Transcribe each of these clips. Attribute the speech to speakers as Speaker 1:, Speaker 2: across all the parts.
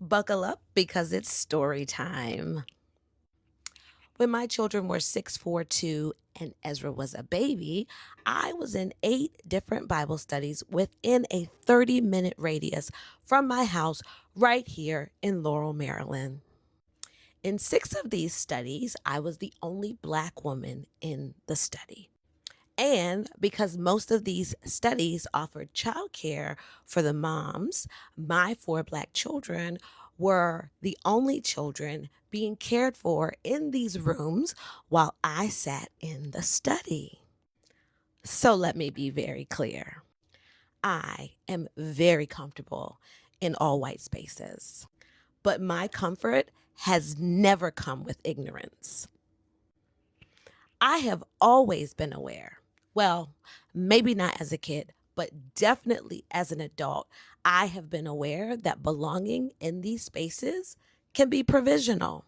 Speaker 1: Buckle up because it's story time. When my children were 6, 4, 2, and Ezra was a baby, I was in 8 different Bible studies within a 30-minute radius from my house right here in Laurel, Maryland. In 6 of these studies, I was the only Black woman in the study. And because most of these studies offered childcare for the moms, my 4 Black children were the only children being cared for in these rooms while I sat in the study. So let me be very clear. I am very comfortable in all white spaces, but my comfort has never come with ignorance. I have always been aware. Well, maybe not as a kid, but definitely as an adult, I have been aware that belonging in these spaces can be provisional.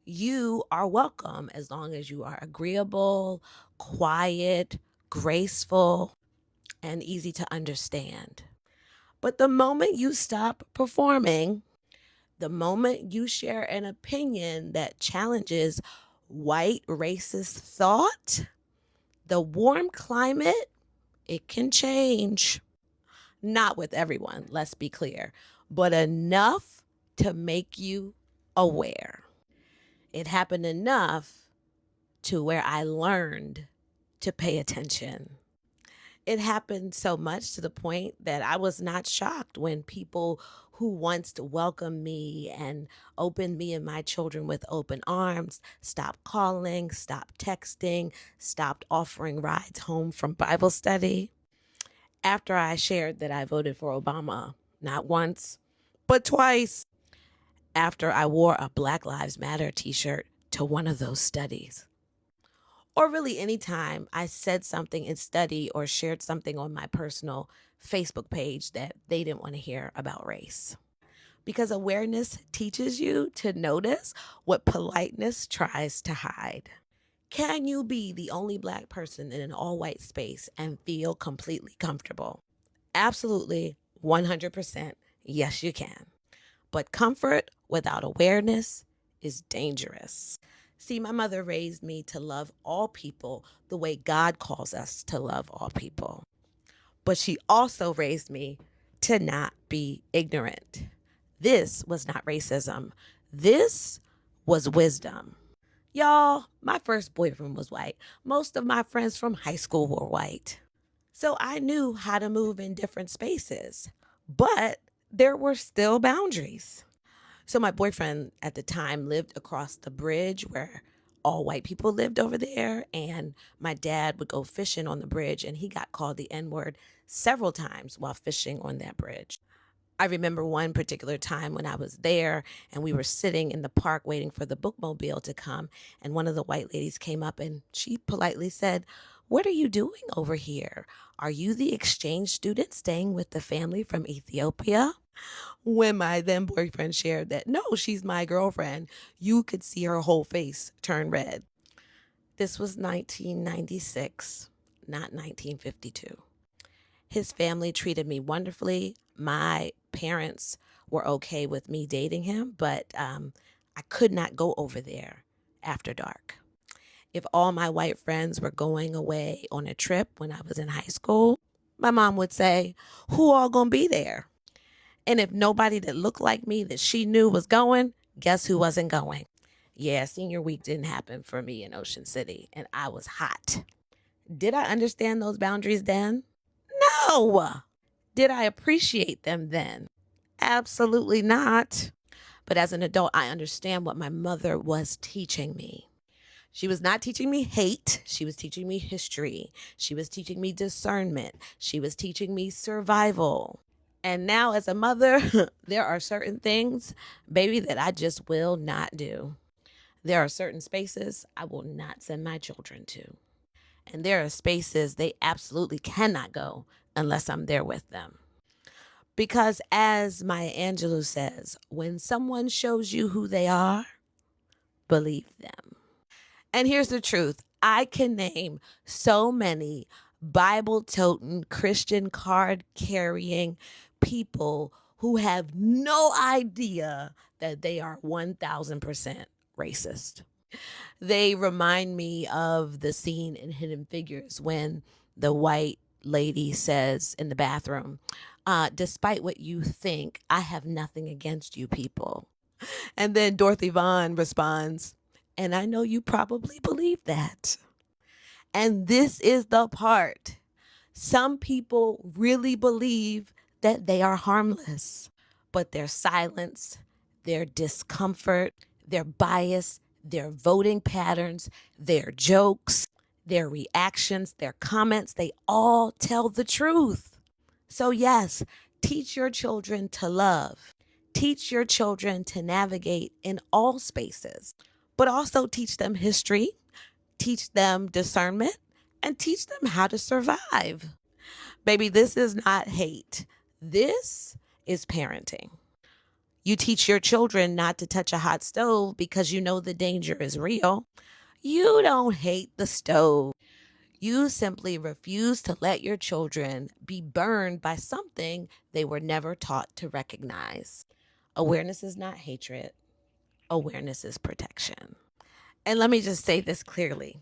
Speaker 1: You are welcome as long as you are agreeable, quiet, graceful, and easy to understand. But the moment you stop performing, the moment you share an opinion that challenges white racist thought, the warm climate, it can change. Not with everyone, let's be clear, but enough to make you aware. It happened enough to where I learned to pay attention. It happened so much to the point that I was not shocked when people who once welcomed me and opened me and my children with open arms stopped calling, stopped texting, stopped offering rides home from Bible study. After I shared that I voted for Obama, not once, but twice, after I wore a Black Lives Matter t shirt to one of those studies. Or really anytime I said something in study or shared something on my personal Facebook page that they didn't want to hear about race. Because awareness teaches you to notice what politeness tries to hide. Can you be the only Black person in an all white space and feel completely comfortable? Absolutely, 100%. Yes, you can. But comfort without awareness is dangerous. See, my mother raised me to love all people the way God calls us to love all people. But she also raised me to not be ignorant. This was not racism. This was wisdom. Y'all, my first boyfriend was white. Most of my friends from high school were white. So I knew how to move in different spaces, but there were still boundaries. So my boyfriend at the time lived across the bridge where all white people lived over there. And my dad would go fishing on the bridge and he got called the N word several times while fishing on that bridge. I remember one particular time when I was there and we were sitting in the park waiting for the bookmobile to come. And one of the white ladies came up and she politely said, "What are you doing over here? Are you the exchange student staying with the family from Ethiopia?" When my then boyfriend shared that, no, she's my girlfriend, you could see her whole face turn red. This was 1996, not 1952. His family treated me wonderfully. My parents were okay with me dating him, but I could not go over there after dark. If all my white friends were going away on a trip when I was in high school, my mom would say, "Who all gonna be there?" And if nobody that looked like me that she knew was going, guess who wasn't going? Yeah, senior week didn't happen for me in Ocean City, and I was hot. Did I understand those boundaries then? No. Did I appreciate them then? Absolutely not. But as an adult, I understand what my mother was teaching me. She was not teaching me hate. She was teaching me history. She was teaching me discernment. She was teaching me survival. And now, as a mother, there are certain things, baby, that I just will not do. There are certain spaces I will not send my children to. And there are spaces they absolutely cannot go unless I'm there with them. Because as Maya Angelou says, when someone shows you who they are, believe them. And here's the truth. I can name so many Bible toting, Christian card carrying people who have no idea that they are 1000% racist. They remind me of the scene in Hidden Figures when the white lady says in the bathroom, despite what you think, I have nothing against you people. And then Dorothy Vaughan responds, and I know you probably believe that. And this is the part. Some people really believe that they are harmless, but their silence, their discomfort, their bias, their voting patterns, their jokes, their reactions, their comments, they all tell the truth. So, yes, teach your children to love. Teach your children to navigate in all spaces, but also teach them history, teach them discernment, and teach them how to survive. Baby, this is not hate. This is parenting. You teach your children not to touch a hot stove because you know the danger is real. You don't hate the stove. You simply refuse to let your children be burned by something they were never taught to recognize. Awareness is not hatred. Awareness is protection. And let me just say this clearly.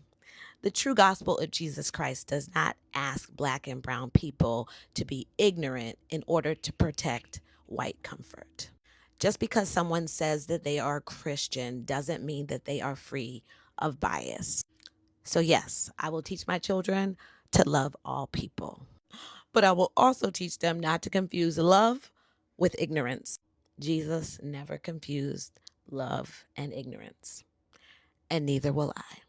Speaker 1: The true gospel of Jesus Christ does not ask Black and brown people to be ignorant in order to protect white comfort. Just because someone says that they are Christian doesn't mean that they are free of bias. So, yes, I will teach my children to love all people, but I will also teach them not to confuse love with ignorance. Jesus never confused love and ignorance, and neither will I.